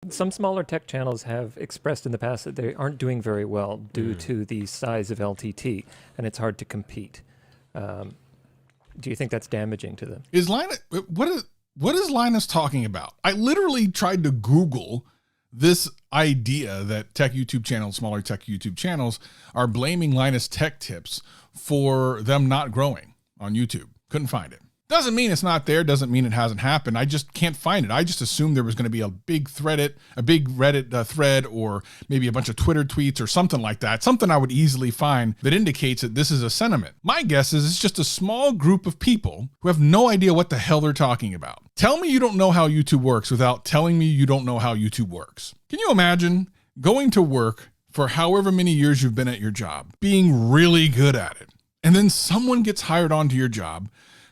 Some smaller tech channels have expressed in the past that they aren't doing very well due to the size of LTT, and it's hard to compete. Do you think that's damaging to them? Is Linus, what is Linus talking about? I literally tried to Google this idea that tech YouTube channels, smaller tech YouTube channels, are blaming Linus Tech Tips for them not growing on YouTube. Couldn't find it. Doesn't mean it's not there. Doesn't mean it hasn't happened. I just can't find it. I just assumed there was going to be a big Reddit thread, or maybe a bunch of Twitter tweets or something like that. Something I would easily find that indicates that this is a sentiment. My guess is it's just a small group of people who have no idea what the hell they're talking about. Tell me you don't know how YouTube works without telling me you don't know how YouTube works. Can you imagine going to work for however many years you've been at your job, being really good at it, and then someone gets hired onto your job,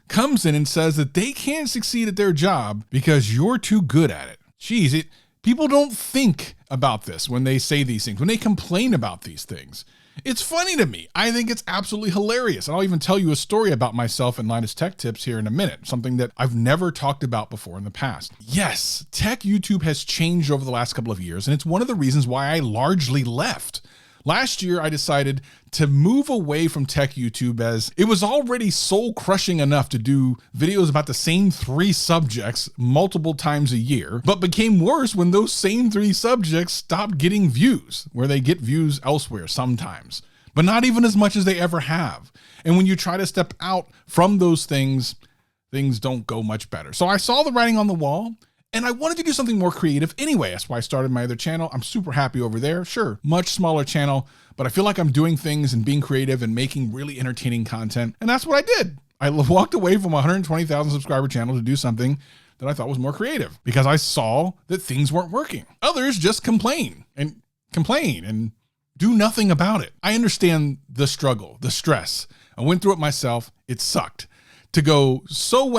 comes in and says that they can't succeed at their job because you're too good at it? Jeez, people don't think about this when they say these things, when they complain about these things. It's funny to me. I think it's absolutely hilarious. And I'll even tell you a story about myself and Linus Tech Tips here in a minute, something that I've never talked about before in the past. Yes, tech YouTube has changed over the last couple of years, and it's one of the reasons why I largely left. Last year, I decided to move away from tech YouTube, as it was already soul crushing enough to do videos about the same 3 subjects multiple times a year, but became worse when those same 3 subjects stopped getting views, where they get views elsewhere sometimes, but not even as much as they ever have. And when you try to step out from those things, things don't go much better. So I saw the writing on the wall, and I wanted to do something more creative anyway. That's why I started my other channel. I'm super happy over there. Sure, much smaller channel, but I feel like I'm doing things and being creative and making really entertaining content. And that's what I did. I walked away from a 120,000 subscriber channel to do something that I thought was more creative, because I saw that things weren't working. Others just complain and do nothing about it. I understand the struggle, the stress. I went through it myself. It sucked to go so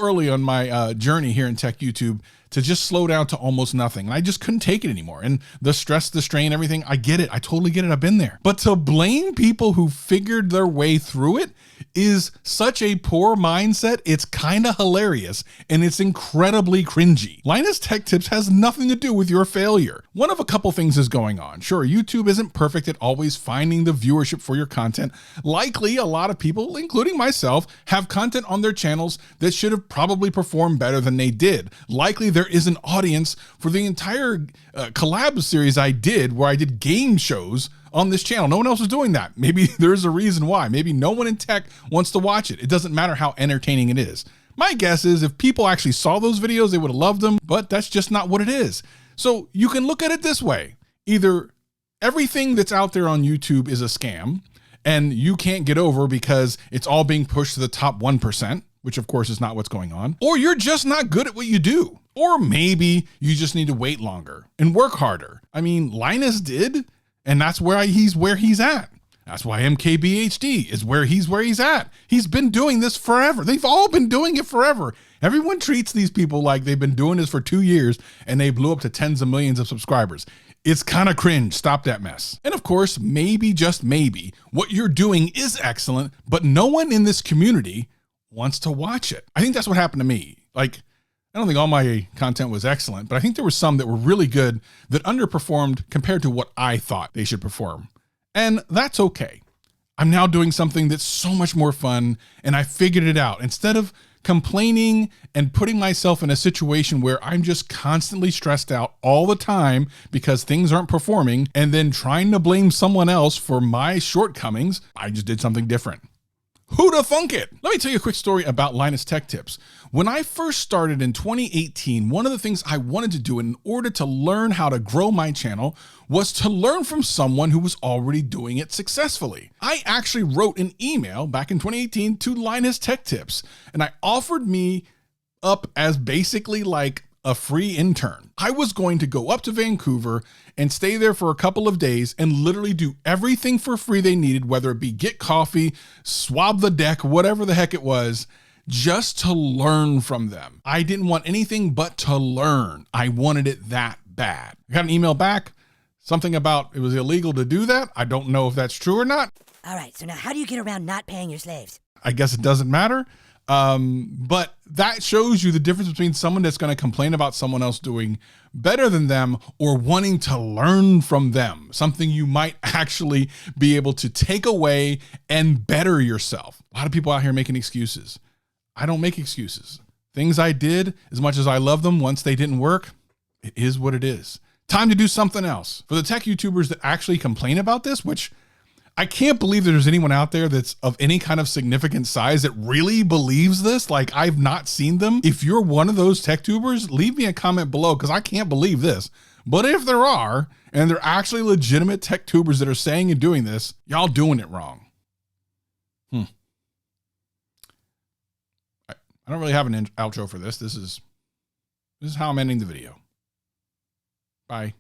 early on my journey here in tech YouTube, to just slow down to almost nothing. And I just couldn't take it anymore. And the stress, the strain, everything, I get it. I totally get it. I've been there. But to blame people who figured their way through it is such a poor mindset. It's kind of hilarious, and it's incredibly cringy. Linus Tech Tips has nothing to do with your failure. One of a couple things is going on. Sure, YouTube isn't perfect at always finding the viewership for your content. Likely a lot of people, including myself, have content on their channels that should have probably performed better than they did. Likely there is an audience for the entire collab series I did, where I did game shows on this channel. No one else was doing that. Maybe there's a reason why. Maybe no one in tech wants to watch it. It doesn't matter how entertaining it is. My guess is if people actually saw those videos, they would have loved them, but that's just not what it is. So you can look at it this way. Either everything that's out there on YouTube is a scam, and you can't get over because it's all being pushed to the top 1%, which of course is not what's going on, or you're just not good at what you do. Or maybe you just need to wait longer and work harder. I mean, Linus did, and that's where he's at. That's why MKBHD is where he's at. He's been doing this forever. They've all been doing it forever. Everyone treats these people like they've been doing this for 2 years and they blew up to tens of millions of subscribers. It's kind of cringe. Stop that mess. And of course, maybe, just maybe, what you're doing is excellent, but no one in this community wants to watch it. I think that's what happened to me. Like, I don't think all my content was excellent, but I think there were some that were really good that underperformed compared to what I thought they should perform. And that's okay. I'm now doing something that's so much more fun, and I figured it out. Instead of complaining and putting myself in a situation where I'm just constantly stressed out all the time because things aren't performing, and then trying to blame someone else for my shortcomings, I just did something different. Who'da thunk it? Let me tell you a quick story about Linus Tech Tips. When I first started in 2018, one of the things I wanted to do in order to learn how to grow my channel was to learn from someone who was already doing it successfully. I actually wrote an email back in 2018 to Linus Tech Tips, and I offered me up as basically like a free intern. I was going to go up to Vancouver and stay there for a couple of days and literally do everything for free they needed, whether it be get coffee, swab the deck, whatever the heck it was, just to learn from them. I didn't want anything but to learn. I wanted it that bad. I got an email back, something about it was illegal to do that. I don't know if that's true or not. All right, so now how do you get around not paying your slaves? I guess it doesn't matter. But that shows you the difference between someone that's going to complain about someone else doing better than them or wanting to learn from them, something you might actually be able to take away and better yourself. A lot of people out here making excuses. I don't make excuses. Things I did, as much as I love them, once they didn't work, it is what it is. Time to do something else. For the tech YouTubers that actually complain about this, which I can't believe that there's anyone out there that's of any kind of significant size that really believes this. Like, I've not seen them. If you're one of those tech tubers, leave me a comment below, because I can't believe this. But if there are, and they're actually legitimate tech tubers that are saying and doing this, y'all doing it wrong. I don't really have an outro for this. This is how I'm ending the video. Bye.